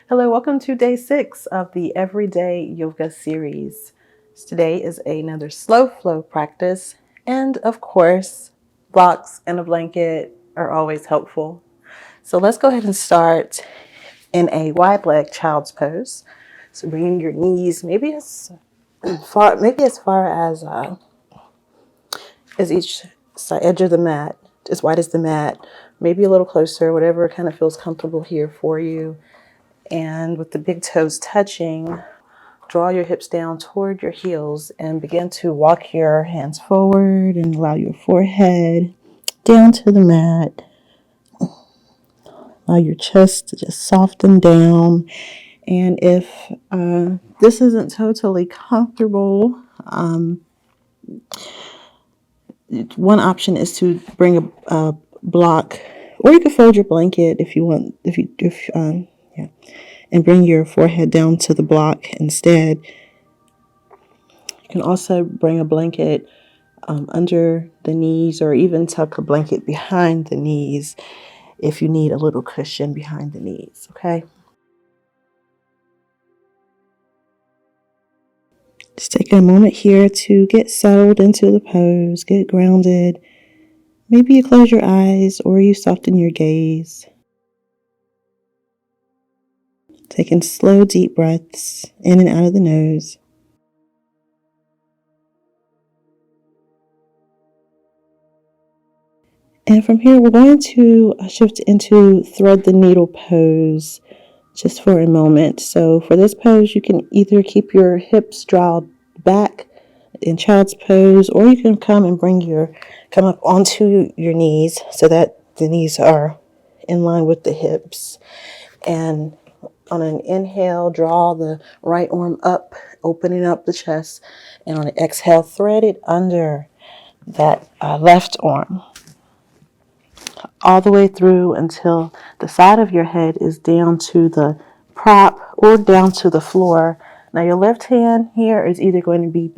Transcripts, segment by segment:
Hello, welcome to day 6 of the Everyday Yoga series. Today is another slow flow practice, and of course, blocks and a blanket are always helpful. So let's go ahead and start in a wide leg child's pose. So bringing your knees maybe as far as each side edge of the mat, as wide as the mat, maybe a little closer, whatever kind of feels comfortable here for you. And with the big toes touching, draw your hips down toward your heels and begin to walk your hands forward and allow your forehead down to the mat. Allow your chest to just soften down. And if this isn't totally comfortable, one option is to bring a block, or you can fold your blanket if you want, and bring your forehead down to the block instead. You can also bring a blanket under the knees, or even tuck a blanket behind the knees if you need a little cushion behind the knees, okay? Just take a moment here to get settled into the pose, get grounded. Maybe you close your eyes or you soften your gaze. Taking slow, deep breaths in and out of the nose. And from here, we're going to shift into thread the needle pose just for a moment. So for this pose, you can either keep your hips drawn back in child's pose, or you can come up onto your knees so that the knees are in line with the hips. And on an inhale, draw the right arm up, opening up the chest. And on an exhale, thread it under that left arm, all the way through until the side of your head is down to the prop or down to the floor. Now your left hand here is either going to be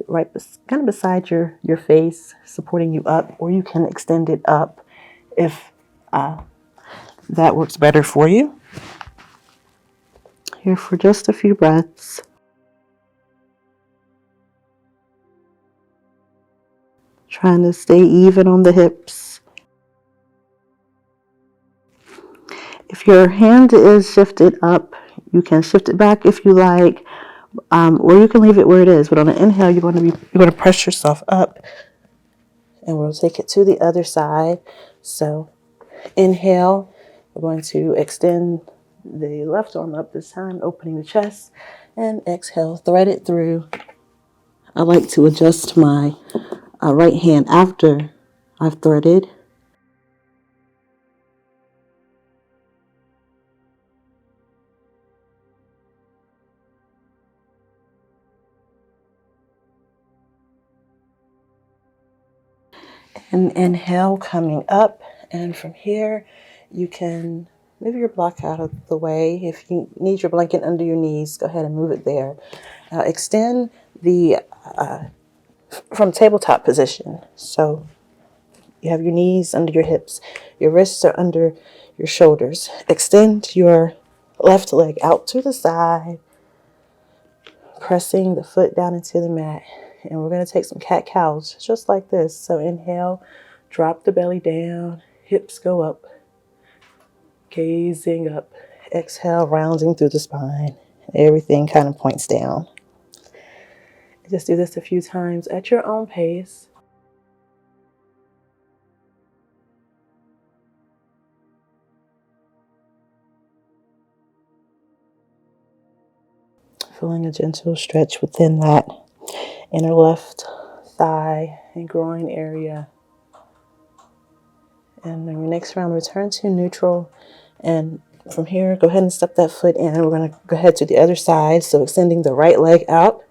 kind of beside your face, supporting you up, or you can extend it up if that works better for you. Here for just a few breaths. Trying to stay even on the hips. If your hand is shifted up, you can shift it back if you like, or you can leave it where it is. But on an inhale, you're going to press yourself up, and we'll take it to the other side. So inhale, we're going to extend the left arm up this time, opening the chest, and exhale, thread it through. I like to adjust my right hand after I've threaded. And inhale, coming up, and from here you can move your block out of the way. If you need your blanket under your knees, go ahead and move it there. Now extend the from tabletop position. So you have your knees under your hips, your wrists are under your shoulders. Extend your left leg out to the side, pressing the foot down into the mat. And we're going to take some cat-cows just like this. So inhale, drop the belly down, hips go up, gazing up. Exhale, rounding through the spine. Everything kind of points down. Just do this a few times at your own pace. Feeling a gentle stretch within that inner left thigh and groin area. And then your next round, return to neutral. And from here, go ahead and step that foot in. We're going to go ahead to the other side. So extending the right leg out.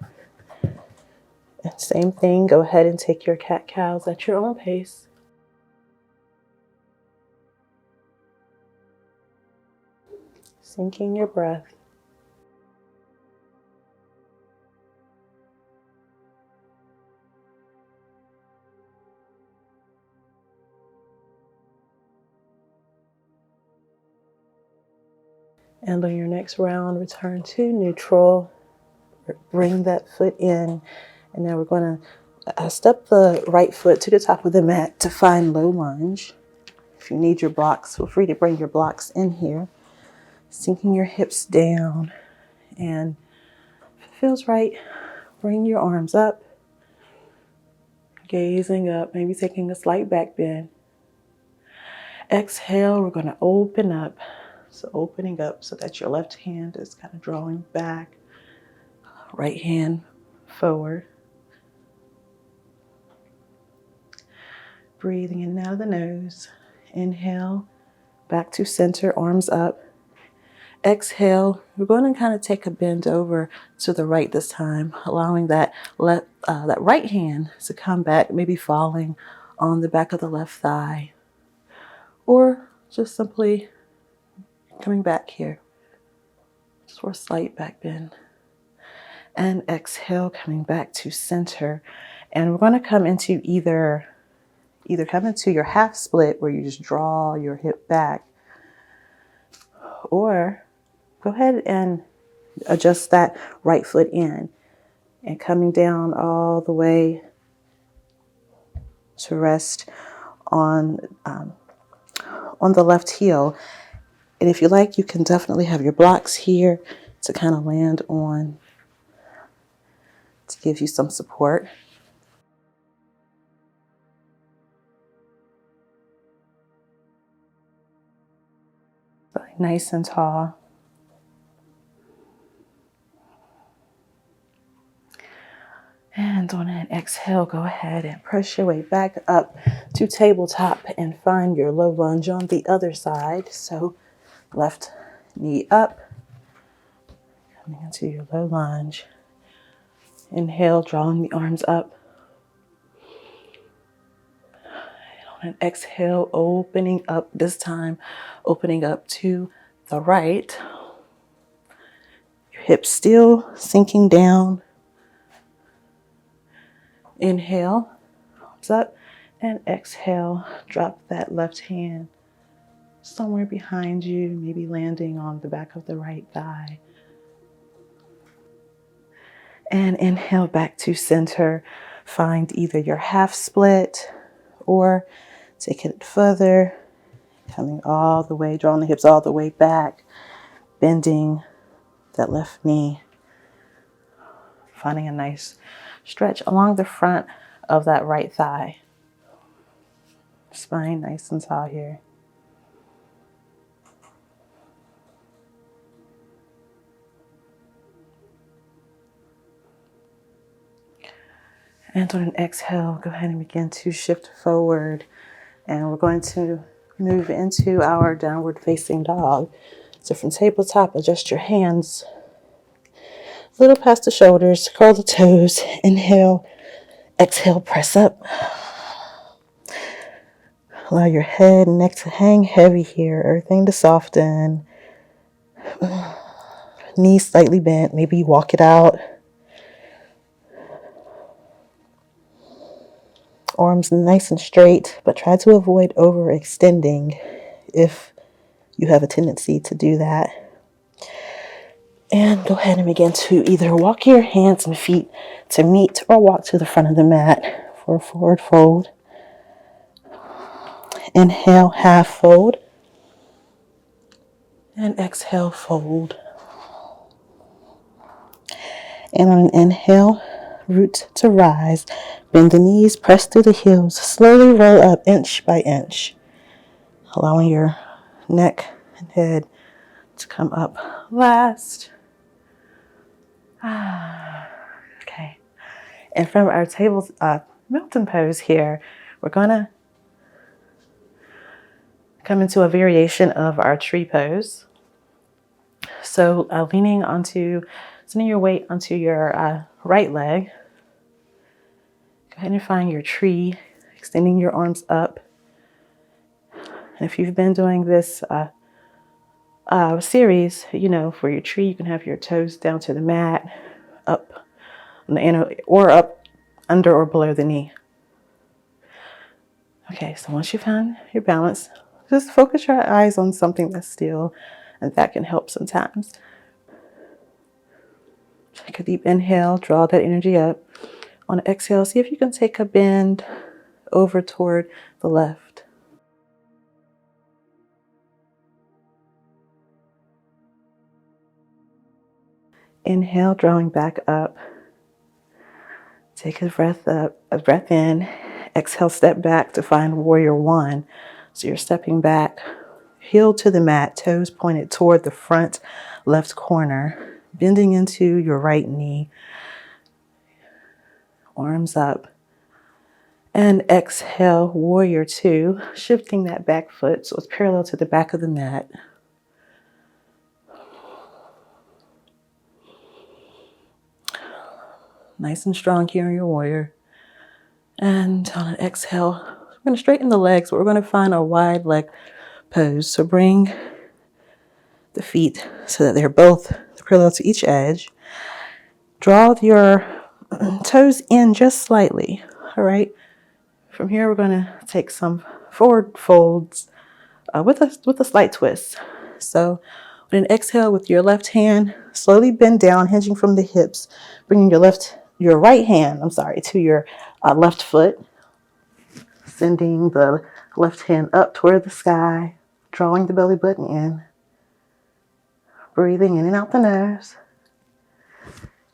And same thing, go ahead and take your cat-cows at your own pace. Syncing your breath. And on your next round, return to neutral. Bring that foot in. And now we're going to step the right foot to the top of the mat to find low lunge. If you need your blocks, feel free to bring your blocks in here. Sinking your hips down. And if it feels right, bring your arms up. Gazing up, maybe taking a slight back bend. Exhale, we're going to open up. So opening up so that your left hand is kind of drawing back. Right hand forward. Breathing in and out of the nose. Inhale, back to center, arms up. Exhale, we're going to kind of take a bend over to the right this time, allowing that right hand to come back, maybe falling on the back of the left thigh. Or just simply coming back here, just for a slight back bend. And exhale, coming back to center. And we're going to come into either come into your half split where you just draw your hip back, or go ahead and adjust that right foot in and coming down all the way to rest on the left heel. And if you like, you can definitely have your blocks here to kind of land on to give you some support. Nice and tall. And on an exhale, go ahead and press your way back up to tabletop and find your low lunge on the other side. So left knee up, coming into your low lunge. Inhale, drawing the arms up. And on an exhale, opening up, this time opening up to the right. Your hips still sinking down. Inhale, arms up, and exhale, drop that left hand somewhere behind you, maybe landing on the back of the right thigh. And inhale back to center. Find either your half split or take it further, coming all the way, drawing the hips all the way back, bending that left knee, finding a nice stretch along the front of that right thigh. Spine nice and tall here. And on an exhale, go ahead and begin to shift forward. And we're going to move into our downward facing dog. So from tabletop, adjust your hands a little past the shoulders, curl the toes, inhale, exhale, press up. Allow your head and neck to hang heavy here, everything to soften. Knees slightly bent, maybe walk it out. Arms nice and straight, but try to avoid overextending if you have a tendency to do that. And go ahead and begin to either walk your hands and feet to meet or walk to the front of the mat for a forward fold. Inhale, half fold. And exhale, fold. And on an inhale, root to rise. Bend the knees, press through the heels. Slowly roll up inch by inch, allowing your neck and head to come up last. Okay. And from our mountain pose here, we're going to come into a variation of our tree pose. So sending your weight onto your right leg. Go ahead and find your tree, extending your arms up. And if you've been doing this series, for your tree, you can have your toes down to the mat, up on the inner, or up under or below the knee. Okay, so once you find your balance, just focus your eyes on something that's still and that can help sometimes. Take a deep inhale, draw that energy up. On an exhale, see if you can take a bend over toward the left. Inhale, drawing back up. Take a breath in. Exhale, step back to find warrior one. So you're stepping back, heel to the mat, toes pointed toward the front left corner, bending into your right knee, arms up. And exhale, warrior two, shifting that back foot so it's parallel to the back of the mat. Nice and strong here in your warrior. And on an exhale, we're going to straighten the legs, but we're going to find a wide leg pose. So bring the feet so that they're both parallel to each edge. Draw your toes in just slightly. All right. From here, we're going to take some forward folds with a slight twist. So on an exhale with your left hand, slowly bend down, hinging from the hips, bringing your right hand, to your left foot, sending the left hand up toward the sky, drawing the belly button in, breathing in and out the nose.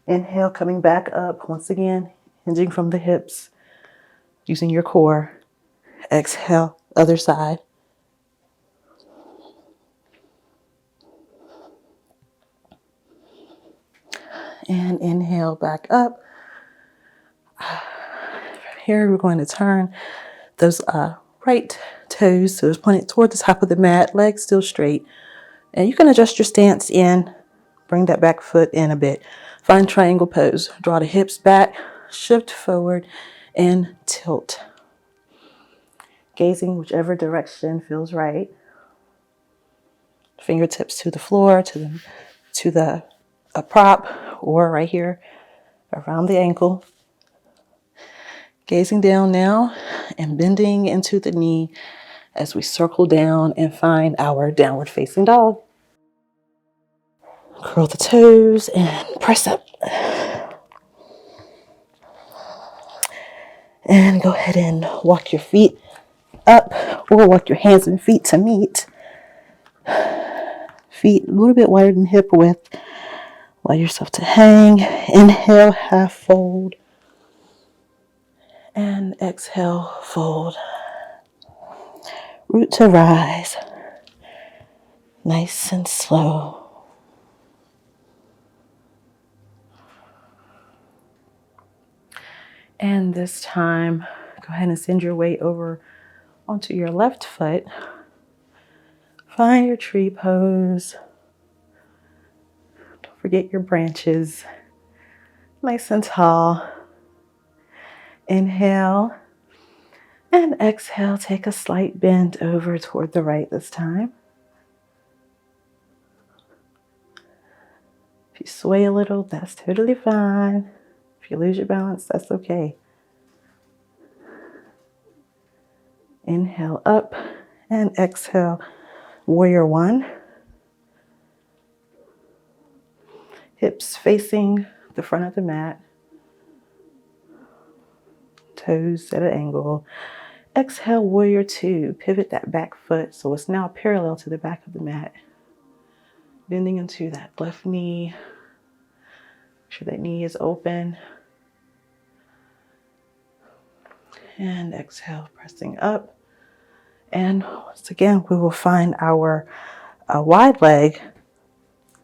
Inhale, coming back up once again, hinging from the hips, using your core. Exhale, other side. And inhale, back up. Here we're going to turn those right toes, so it's pointed toward the top of the mat, legs still straight. And you can adjust your stance in, bring that back foot in a bit. Find triangle pose. Draw the hips back, shift forward, and tilt. Gazing whichever direction feels right. Fingertips to the floor, to the prop, or right here around the ankle. Gazing down now and bending into the knee as we circle down and find our downward facing dog. Curl the toes and press up. And go ahead and walk your feet up or walk your hands and feet to meet. Feet a little bit wider than hip width. Allow yourself to hang. Inhale, half fold. And exhale, fold. Root to rise. Nice and slow. And this time, go ahead and send your weight over onto your left foot. Find your tree pose. Don't forget your branches. Nice and tall. Inhale. And exhale, take a slight bend over toward the right this time. If you sway a little, that's totally fine. If you lose your balance, that's okay. Inhale up and exhale, warrior one. Hips facing the front of the mat. Toes at an angle. Exhale, warrior two. Pivot that back foot so it's now parallel to the back of the mat. Bending into that left knee. Make sure that knee is open. And exhale, pressing up. And once again, we will find our wide leg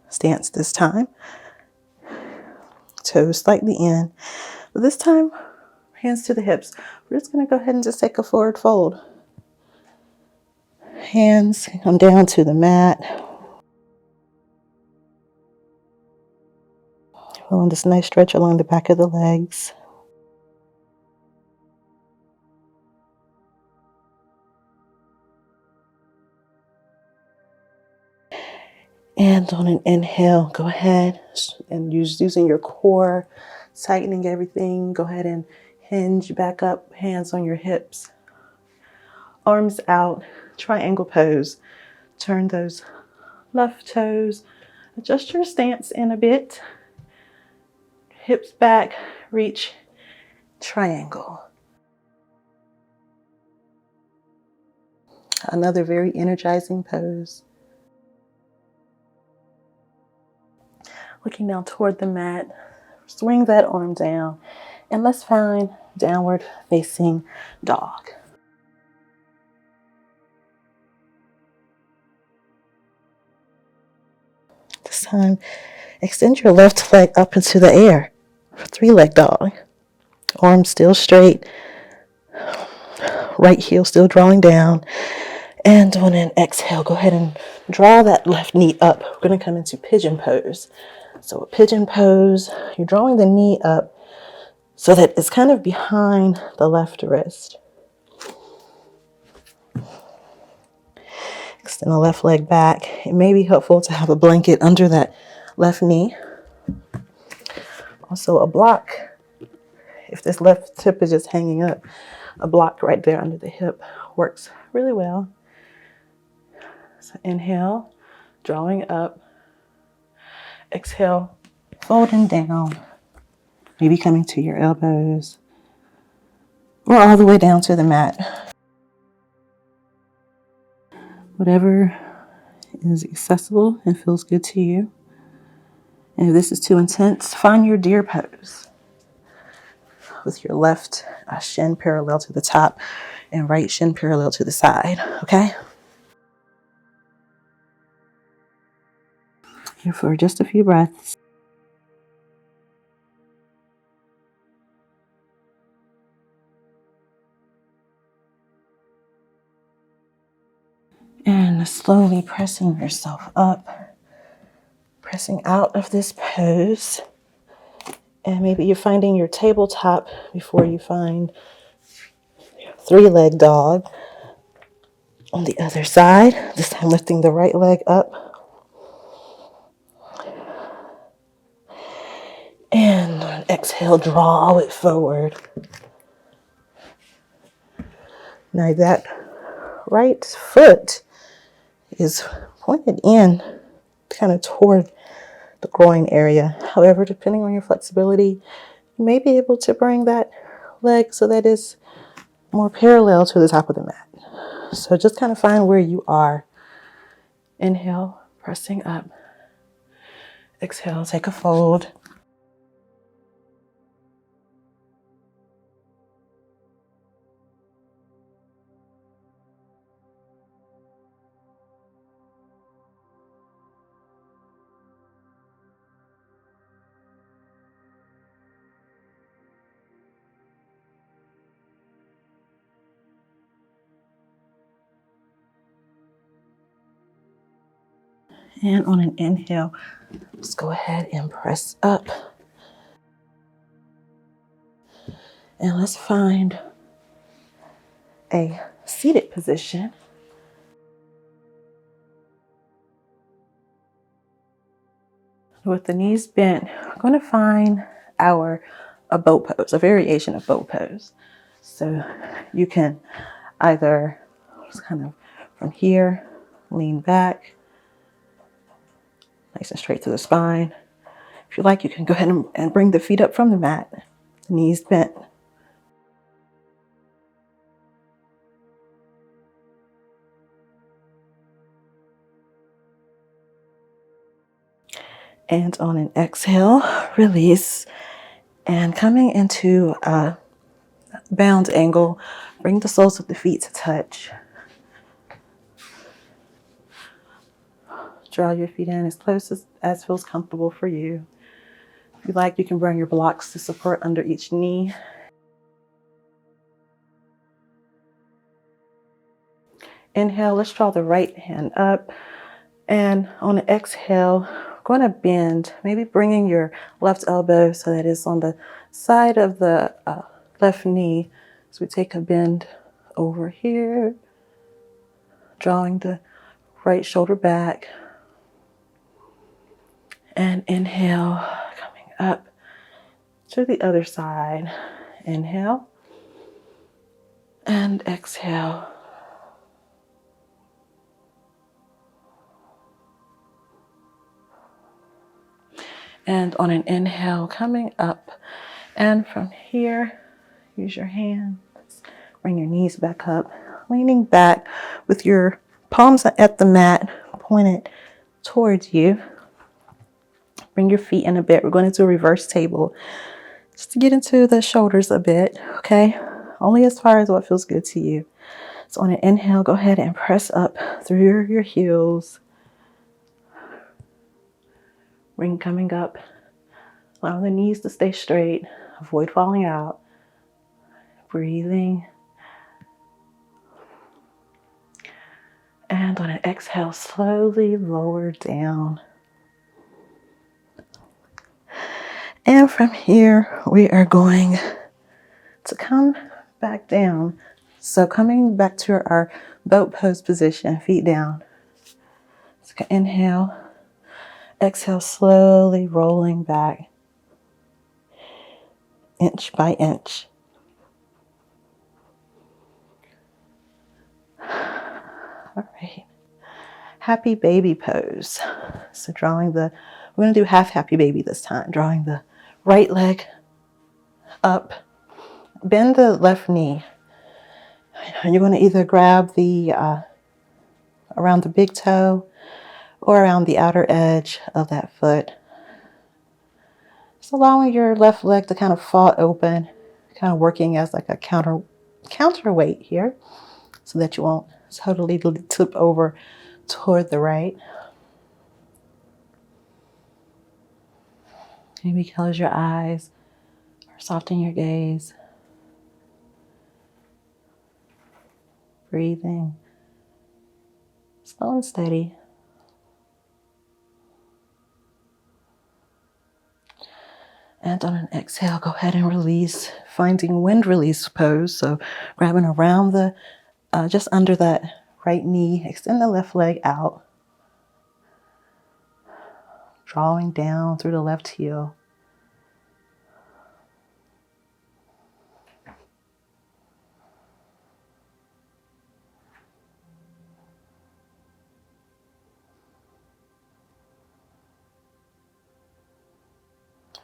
stance this time. Toes slightly in. But this time, hands to the hips. We're just going to go ahead and just take a forward fold. Hands come down to the mat. Feeling this nice stretch along the back of the legs. And on an inhale, go ahead and using your core, tightening everything. Go ahead and hinge back up, hands on your hips. Arms out, triangle pose. Turn those left toes. Adjust your stance in a bit. Hips back, reach, triangle. Another very energizing pose. Looking down toward the mat, swing that arm down, and let's find downward facing dog. This time, extend your left leg up into the air for three-leg dog. Arms still straight, right heel still drawing down. And on an exhale, go ahead and draw that left knee up. We're going to come into pigeon pose. So a pigeon pose, you're drawing the knee up so that it's kind of behind the left wrist. Extend the left leg back. It may be helpful to have a blanket under that left knee. Also a block, if this left hip is just hanging up, a block right there under the hip works really well. So inhale, drawing up. Exhale, folding down. Maybe coming to your elbows or all the way down to the mat. Whatever is accessible and feels good to you. And if this is too intense, find your deer pose with your left shin parallel to the top and right shin parallel to the side, okay? Here for just a few breaths. And slowly pressing yourself up, pressing out of this pose. And maybe you're finding your tabletop before you find three-leg dog. On the other side, this time lifting the right leg up. And on exhale, draw it forward. Now that right foot is pointed in kind of toward the groin area. However, depending on your flexibility, you may be able to bring that leg so that it's more parallel to the top of the mat. So just kind of find where you are. Inhale, pressing up. Exhale, take a fold. And on an inhale, let's go ahead and press up. And let's find a seated position. With the knees bent, we're going to find a boat pose, a variation of boat pose. So you can either just kind of from here, lean back, nice and straight to the spine. If you like, you can go ahead and bring the feet up from the mat, knees bent. And on an exhale, release. And coming into a bound angle, bring the soles of the feet to touch. Draw your feet in as close as feels comfortable for you. If you like, you can bring your blocks to support under each knee. Inhale, let's draw the right hand up. And on an exhale, we're going to bend, maybe bringing your left elbow so that it's on the side of the left knee. So we take a bend over here, drawing the right shoulder back. And inhale, coming up to the other side. Inhale and exhale. And on an inhale, coming up. And from here, use your hands. Bring your knees back up. Leaning back with your palms at the mat, pointed towards you. Bring your feet in a bit. We're going to do a reverse table. Just to get into the shoulders a bit, okay? Only as far as what feels good to you. So on an inhale, go ahead and press up through your heels. Ring coming up. Allow the knees to stay straight. Avoid falling out. Breathing. And on an exhale, slowly lower down. And from here, we are going to come back down. So coming back to our boat pose position, feet down. So inhale, exhale, slowly rolling back, inch by inch. All right. Happy baby pose. So we're going to do half happy baby this time. Drawing the right leg up, bend the left knee. And you're going to either grab around the big toe or around the outer edge of that foot. Just allowing your left leg to kind of fall open, kind of working as like a counterweight here so that you won't totally tip over toward the right. Maybe close your eyes or soften your gaze. Breathing slow and steady. And on an exhale, go ahead and release, finding wind release pose. So grabbing around just under that right knee, extend the left leg out. Drawing down through the left heel.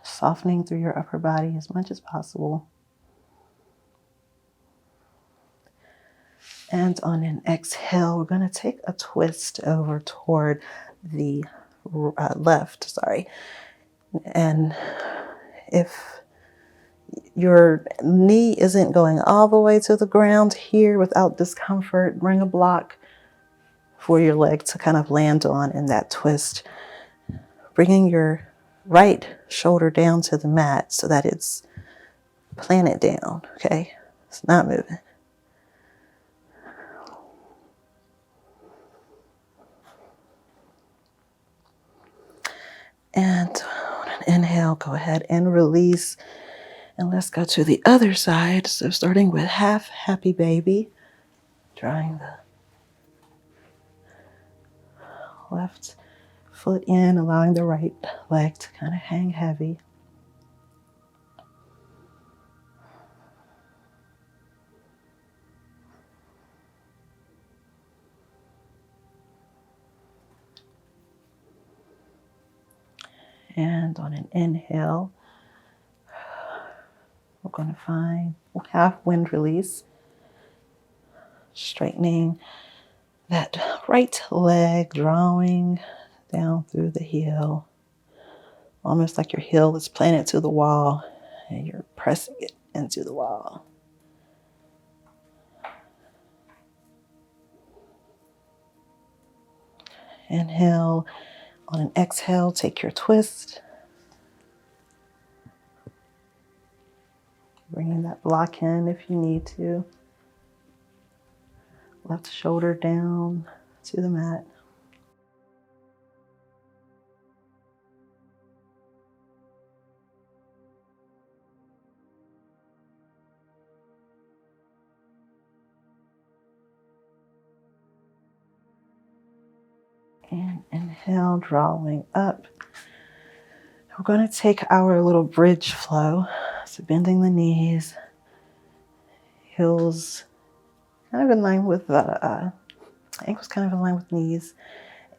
Softening through your upper body as much as possible. And on an exhale, we're going to take a twist over toward the left, And if your knee isn't going all the way to the ground here without discomfort, bring a block for your leg to kind of land on in that twist. Bringing your right shoulder down to the mat so that it's planted down, okay? It's not moving. And on an inhale, go ahead and release. And let's go to the other side. So starting with half happy baby, drawing the left foot in, allowing the right leg to kind of hang heavy. And on an inhale, we're going to find half wind release, straightening that right leg, drawing down through the heel, almost like your heel is planted to the wall and you're pressing it into the wall. Inhale. On an exhale, take your twist. Bringing that block in if you need to. Left shoulder down to the mat. And inhale, drawing up. We're going to take our little bridge flow. So bending the knees, heels kind of in line with the ankles kind of in line with knees.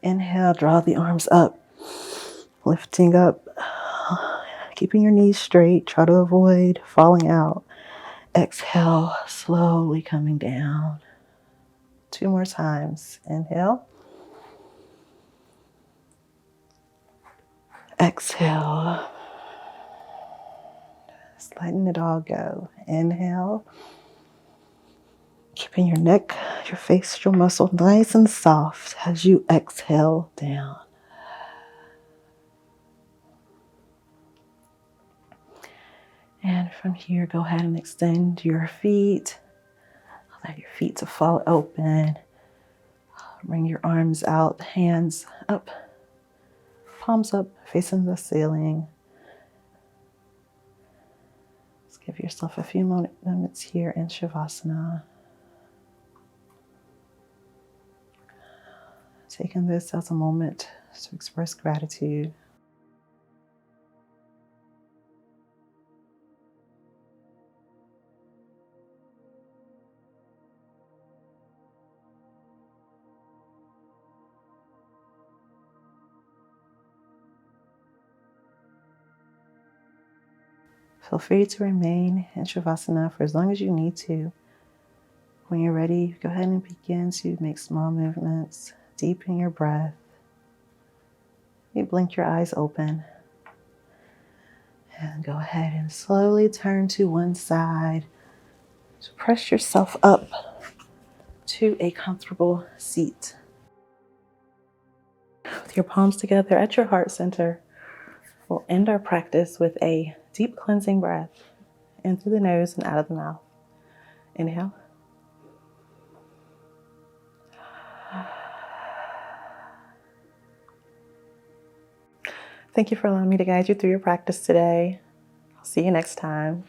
Inhale, draw the arms up, lifting up keeping your knees straight. Try to avoid falling out. Exhale, slowly coming down. 2 more times. Inhale. Exhale. Just letting it all go. Inhale. Keeping your neck, your facial muscle nice and soft as you exhale down. And from here, go ahead and extend your feet. Allow your feet to fall open. Bring your arms out, hands up, palms up, facing the ceiling. Just give yourself a few moments here in Shavasana. Taking this as a moment to express gratitude. Feel free to remain in Shavasana for as long as you need to. When you're ready, go ahead and begin to make small movements. Deepen your breath. You blink your eyes open. And go ahead and slowly turn to one side. So press yourself up to a comfortable seat. With your palms together at your heart center, we'll end our practice with a deep cleansing breath in through the nose and out of the mouth. Inhale. Thank you for allowing me to guide you through your practice today. I'll see you next time.